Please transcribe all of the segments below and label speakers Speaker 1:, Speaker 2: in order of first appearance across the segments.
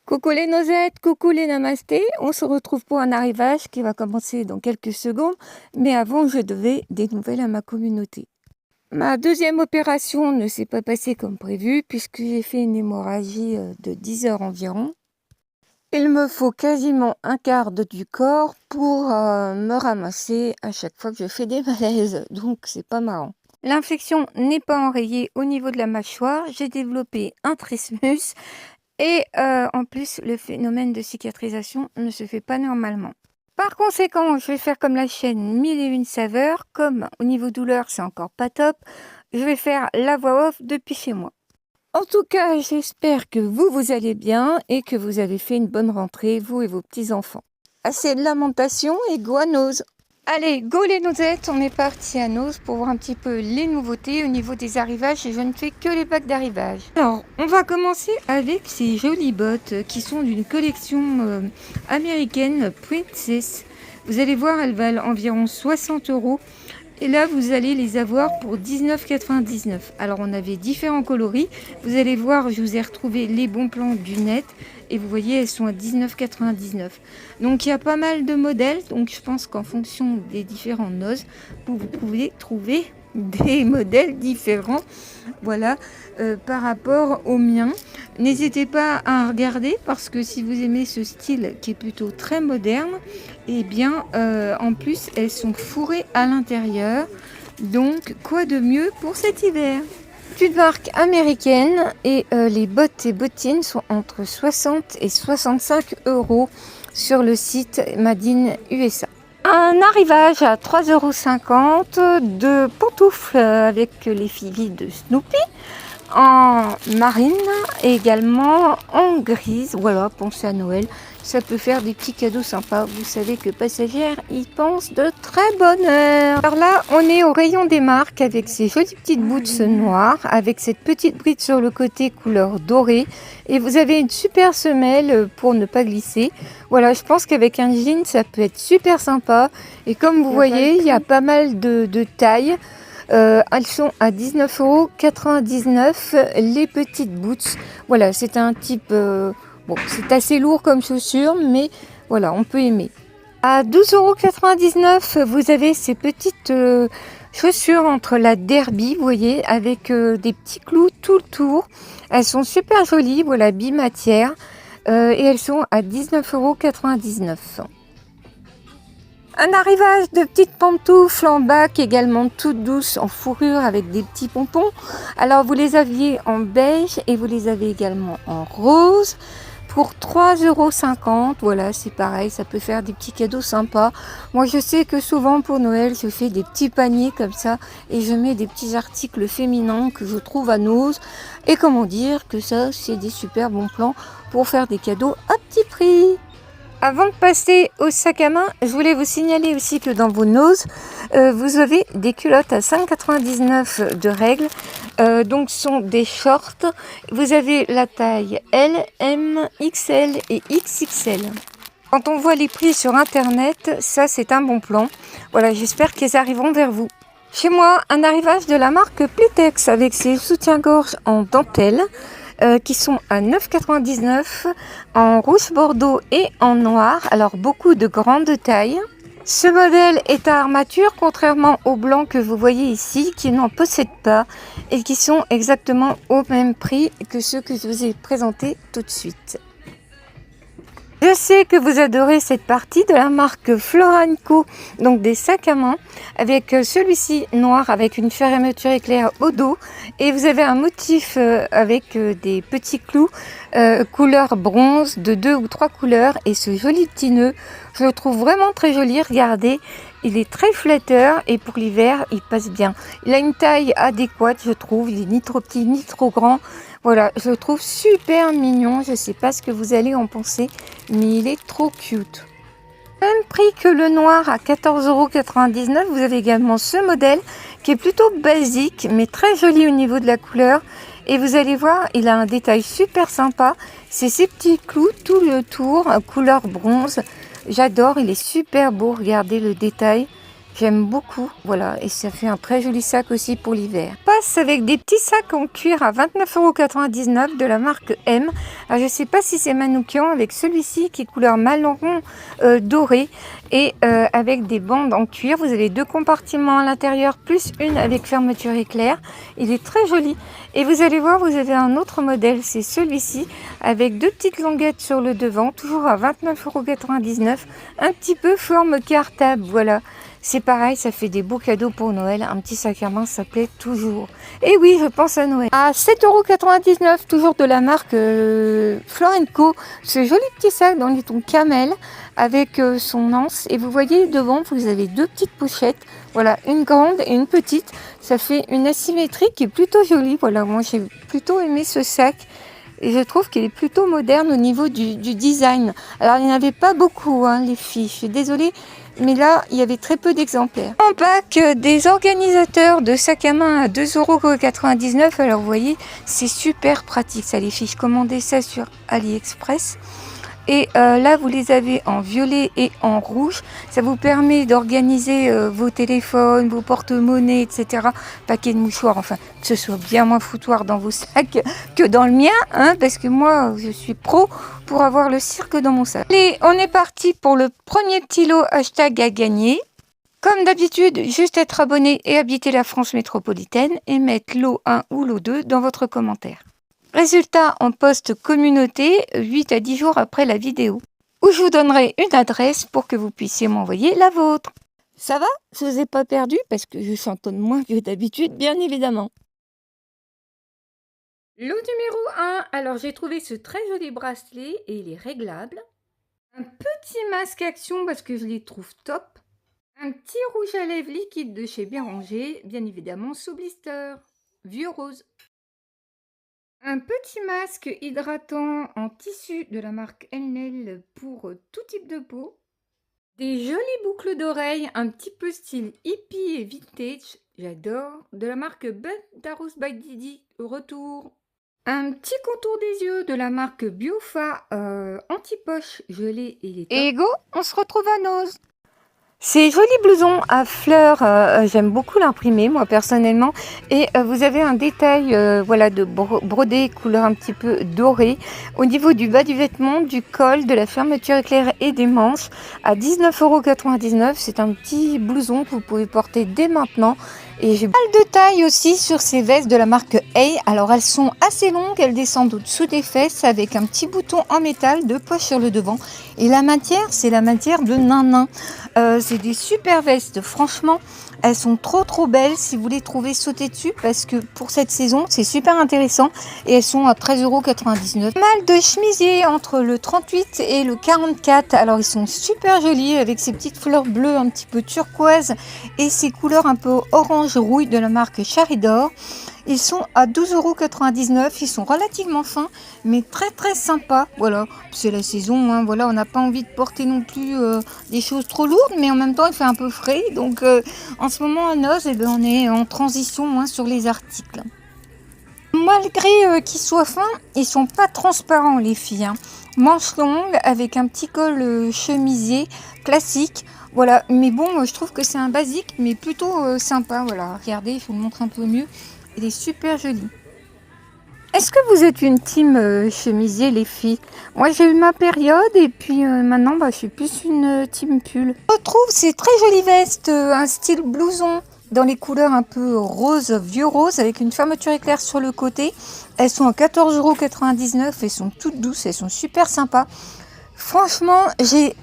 Speaker 1: Coucou les noisettes, coucou les namastés, on se retrouve pour un arrivage qui va commencer dans quelques secondes, mais avant je devais des nouvelles à ma communauté. Ma deuxième opération ne s'est pas passée comme prévu puisque j'ai fait une hémorragie de 10 heures environ. Il me faut quasiment un quart du corps pour me ramasser à chaque fois que je fais des malaises, donc c'est pas marrant. L'infection n'est pas enrayée au niveau de la mâchoire, j'ai développé un trismus. Et en plus, le phénomène de cicatrisation ne se fait pas normalement. Par conséquent, je vais faire comme la chaîne 1001 saveurs. Comme au niveau douleur, c'est encore pas top, je vais faire la voix off depuis chez moi. En tout cas, j'espère que vous allez bien et que vous avez fait une bonne rentrée, vous et vos petits-enfants. Assez de lamentations et go à Nose. Allez, go les nosettes, on est parti à Nose pour voir un petit peu les nouveautés au niveau des arrivages et je ne fais que les bacs d'arrivage. Alors, on va commencer avec ces jolies bottes qui sont d'une collection américaine Princess. Vous allez voir, elles valent environ 60 € et là, vous allez les avoir pour 19,99 €. Alors, on avait différents coloris. Vous allez voir, je vous ai retrouvé les bons plans du net. Et vous voyez, elles sont à 19,99 €. Donc, il y a pas mal de modèles. Donc, je pense qu'en fonction des différents noses, vous pouvez trouver des modèles différents. Voilà, par rapport aux miens. N'hésitez pas à regarder parce que si vous aimez ce style qui est plutôt très moderne, et bien, en plus, elles sont fourrées à l'intérieur. Donc, quoi de mieux pour cet hiver ? Une marque américaine et les bottes et bottines sont entre 60 et 65 € sur le site Made in USA. Un arrivage à 3,50 € de pantoufles avec les filles de Snoopy en marine et également en grise. Voilà, pensez à Noël. Ça peut faire des petits cadeaux sympas. Vous savez que Passagère, ils pensent de très bonne heure. Alors là, on est au rayon des marques avec ces jolies petites boots noires, avec cette petite bride sur le côté couleur dorée. Et vous avez une super semelle pour ne pas glisser. Voilà, je pense qu'avec un jean, ça peut être super sympa. Et comme vous voyez, il y a pas mal de tailles. Elles sont à 19,99 € les petites boots. Voilà, c'est un type... bon, c'est assez lourd comme chaussure, mais voilà, on peut aimer. À 12,99 €, vous avez ces petites chaussures entre la derby, vous voyez, avec des petits clous tout le tour. Elles sont super jolies, voilà, bimatière. Et elles sont à 19,99 €. Un arrivage de petites pantoufles en bac, également toutes douces en fourrure avec des petits pompons. Alors vous les aviez en beige et vous les avez également en rose pour 3,50 €. Voilà, c'est pareil, ça peut faire des petits cadeaux sympas. Moi je sais que souvent pour Noël je fais des petits paniers comme ça et je mets des petits articles féminins que je trouve à Nose. Et comment dire que ça c'est des super bons plans pour faire des cadeaux à petit prix. Avant de passer au sac à main, je voulais vous signaler aussi que dans vos noses, vous avez des culottes à 5,99 € de règle. Donc ce sont des shorts. Vous avez la taille L, M, XL et XXL. Quand on voit les prix sur internet, ça c'est un bon plan. Voilà, j'espère qu'ils arriveront vers vous. Chez moi, un arrivage de la marque Playtex avec ses soutiens-gorge en dentelle. Qui sont à 9,99 € en rouge bordeaux et en noir. Alors beaucoup de grandes tailles. Ce modèle est à armature contrairement au blanc que vous voyez ici qui n'en possède pas et qui sont exactement au même prix que ceux que je vous ai présentés tout de suite. Je sais que vous adorez cette partie de la marque Flora & Co, donc des sacs à main, avec celui-ci noir avec une fermeture éclair au dos. Et vous avez un motif avec des petits clous couleur bronze de 2 ou 3 couleurs. Et ce joli petit nœud, je le trouve vraiment très joli. Regardez, il est très flatteur et pour l'hiver, il passe bien. Il a une taille adéquate, je trouve. Il est ni trop petit ni trop grand. Voilà, je le trouve super mignon. Je ne sais pas ce que vous allez en penser, mais il est trop cute. Même prix que le noir à 14,99 €. Vous avez également ce modèle qui est plutôt basique, mais très joli au niveau de la couleur. Et vous allez voir, il a un détail super sympa. C'est ces petits clous tout le tour, couleur bronze. J'adore, il est super beau. Regardez le détail. J'aime beaucoup, voilà, et ça fait un très joli sac aussi pour l'hiver. Passe avec des petits sacs en cuir à 29,99 € de la marque M. Alors, je ne sais pas si c'est Manoukian avec celui-ci qui est couleur marron doré et avec des bandes en cuir. Vous avez 2 compartiments à l'intérieur plus une avec fermeture éclair. Il est très joli. Et vous allez voir, vous avez un autre modèle, c'est celui-ci avec 2 petites languettes sur le devant, toujours à 29,99 €, un petit peu forme cartable, voilà. C'est pareil, ça fait des beaux cadeaux pour Noël. Un petit sac à main, ça plaît toujours. Et oui, je pense à Noël. À 7,99 €, toujours de la marque Florenco. Ce joli petit sac dans les tons camel avec son anse. Et vous voyez devant, vous avez 2 petites pochettes. Voilà, une grande et une petite. Ça fait une asymétrie qui est plutôt jolie. Voilà, moi j'ai plutôt aimé ce sac. Et je trouve qu'il est plutôt moderne au niveau du design. Alors, il n'y en avait pas beaucoup, hein, les filles. Je suis désolée, mais là, il y avait très peu d'exemplaires. En pack, des organisateurs de sacs à main à 2,99 €. Alors, vous voyez, c'est super pratique, ça, les filles. Je commandais ça sur AliExpress. Et là, vous les avez en violet et en rouge. Ça vous permet d'organiser vos téléphones, vos porte-monnaies, etc. Paquet de mouchoirs, enfin, que ce soit bien moins foutoir dans vos sacs que dans le mien, hein, parce que moi, je suis pro pour avoir le cirque dans mon sac. Allez, on est parti pour le premier petit lot hashtag à gagner. Comme d'habitude, juste être abonné et habiter la France métropolitaine et mettre lot 1 ou lot 2 dans votre commentaire. Résultat en post communauté 8 à 10 jours après la vidéo, où je vous donnerai une adresse pour que vous puissiez m'envoyer la vôtre. Ça va? Je vous ai pas perdu parce que je chantonne moins que d'habitude, bien évidemment. Lot numéro 1. Alors j'ai trouvé ce très joli bracelet et il est réglable. Un petit masque action parce que je les trouve top. Un petit rouge à lèvres liquide de chez Bien Rangé, bien évidemment sous blister, vieux rose. Un petit masque hydratant en tissu de la marque Elnel pour tout type de peau. Des jolies boucles d'oreilles, un petit peu style hippie et vintage, j'adore. De la marque Bendaros by Didi, retour. Un petit contour des yeux de la marque Biofa anti-poche, gelé et les top. Et go, on se retrouve à Nose. Ces jolis blousons à fleurs, j'aime beaucoup l'imprimer moi personnellement, et vous avez un détail voilà, de brodé couleur un petit peu dorée au niveau du bas du vêtement, du col, de la fermeture éclair et des manches à 19,99 €. C'est un petit blouson que vous pouvez porter dès maintenant. Et j'ai pas mal de taille aussi sur ces vestes de la marque Hey. Alors elles sont assez longues, elles descendent au-dessous des fesses avec un petit bouton en métal, 2 poches sur le devant. Et la matière, c'est la matière de Nanin. C'est des super vestes, franchement, elles sont trop belles si vous les trouvez, sautez dessus parce que pour cette saison, c'est super intéressant et elles sont à 13,99 €. Mal de chemisiers entre le 38 et le 44. Alors ils sont super jolis avec ces petites fleurs bleues un petit peu turquoise et ces couleurs un peu orange rouille de la marque Charidor. Ils sont à 12,99 €. Ils sont relativement fins, mais très sympas. Voilà, c'est la saison. Hein, voilà, on n'a pas envie de porter non plus des choses trop lourdes, mais en même temps, il fait un peu frais. Donc, en ce moment, à Noz, eh ben, on est en transition sur les articles. Malgré qu'ils soient fins, ils sont pas transparents, les filles. Hein. Manches longues avec un petit col chemisier classique. Voilà, mais bon, je trouve que c'est un basique, mais plutôt sympa. Voilà, regardez, je vous le montre un peu mieux. Il est super joli. Est-ce que vous êtes une team chemisier, les filles? Moi, j'ai eu ma période et puis maintenant, je suis plus une team pull. Je retrouve ces très jolies vestes, un style blouson dans les couleurs un peu rose, vieux rose, avec une fermeture éclair sur le côté. Elles sont à 14,99 €. Elles sont toutes douces, elles sont super sympas. Franchement, j'ai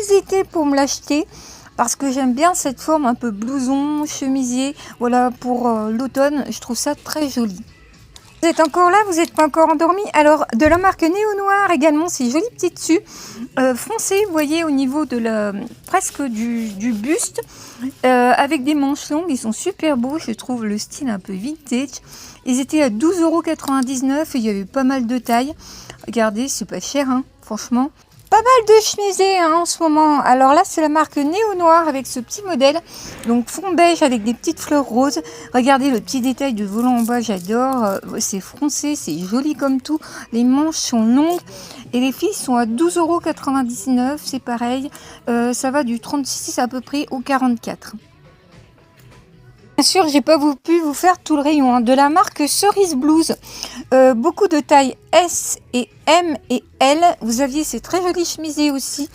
Speaker 1: hésité pour me l'acheter. Parce que j'aime bien cette forme un peu blouson, chemisier. Voilà, pour l'automne, je trouve ça très joli. Vous êtes encore là, vous n'êtes pas encore endormi? Alors, de la marque Néo Noir également, ces jolis petits dessus. Foncé, vous voyez, au niveau de presque du buste. Avec des manches longues, ils sont super beaux. Je trouve le style un peu vintage. Ils étaient à 12,99 € et il y avait pas mal de tailles. Regardez, c'est pas cher, hein, franchement. Pas mal de chemisiers en ce moment. Alors là, c'est la marque Néo Noir avec ce petit modèle. Donc fond beige avec des petites fleurs roses. Regardez le petit détail de volant en bas, j'adore. C'est froncé, c'est joli comme tout. Les manches sont longues. Et les filles sont à 12,99 €. C'est pareil. Ça va du 36 à peu près au 44. Bien sûr, j'ai pas pu vous faire tout le rayon, hein, de la marque Cerise Blues. Beaucoup de tailles S et M et L. Vous aviez ces très jolis chemisiers aussi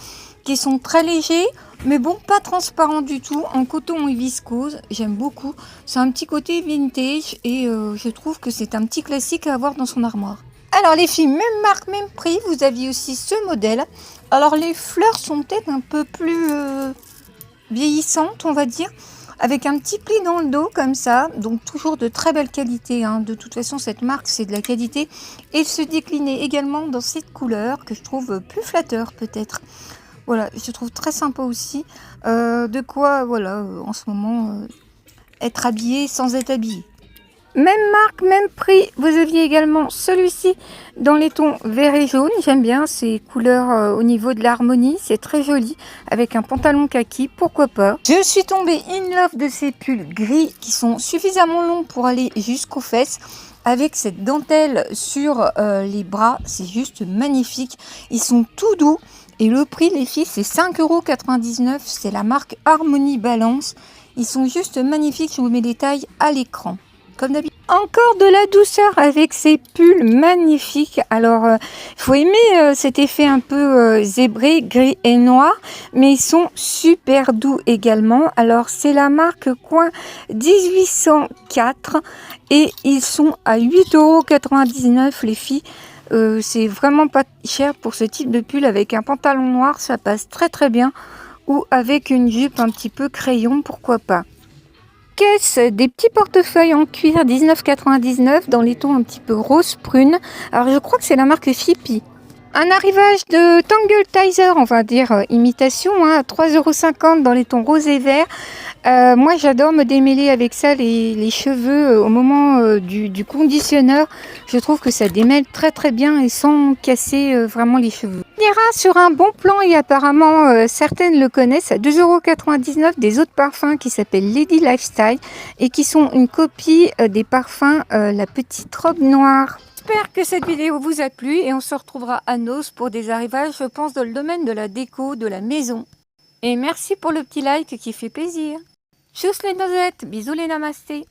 Speaker 1: qui sont très légers, mais bon, pas transparents du tout, en coton et viscose. J'aime beaucoup. C'est un petit côté vintage et je trouve que c'est un petit classique à avoir dans son armoire. Alors les filles, même marque, même prix, vous aviez aussi ce modèle. Alors les fleurs sont peut-être un peu plus vieillissantes, on va dire, avec un petit pli dans le dos comme ça, donc toujours de très belle qualité, hein. De toute façon cette marque c'est de la qualité, et se décliner également dans cette couleur que je trouve plus flatteur peut-être. Voilà, je trouve très sympa aussi, de quoi voilà en ce moment être habillé sans être habillé. Même marque, même prix, vous aviez également celui-ci dans les tons vert et jaune. J'aime bien ces couleurs au niveau de l'harmonie, c'est très joli, avec un pantalon kaki, pourquoi pas. Je suis tombée in love de ces pulls gris qui sont suffisamment longs pour aller jusqu'aux fesses, avec cette dentelle sur les bras, c'est juste magnifique. Ils sont tout doux et le prix les filles c'est 5,99 €, c'est la marque Harmonie Balance. Ils sont juste magnifiques, je vous mets les tailles à l'écran. Comme d'habitude. Encore de la douceur avec ces pulls magnifiques. Alors, il faut aimer cet effet un peu zébré, gris et noir, mais ils sont super doux également. Alors, c'est la marque Coin 1804 et ils sont à 8,99 € les filles. C'est vraiment pas cher pour ce type de pull avec un pantalon noir, ça passe très très bien. Ou avec une jupe un petit peu crayon, pourquoi pas. Caisse, des petits portefeuilles en cuir 19,99 dans les tons un petit peu rose prune. Alors je crois que c'est la marque Fipi. Un arrivage de Tangle Tizer, on va dire imitation, hein, à 3,50 € dans les tons rose et vert. Moi j'adore me démêler avec ça les cheveux au moment du conditionneur. Je trouve que ça démêle très très bien et sans casser vraiment les cheveux. On ira sur un bon plan et apparemment certaines le connaissent à 2,99 € des autres parfums qui s'appellent Lady Lifestyle et qui sont une copie des parfums La Petite Robe Noire. J'espère que cette vidéo vous a plu et on se retrouvera à Nos pour des arrivages, je pense, dans le domaine de la déco, de la maison. Et merci pour le petit like qui fait plaisir. Tchuss les nozettes, bisous les namastés.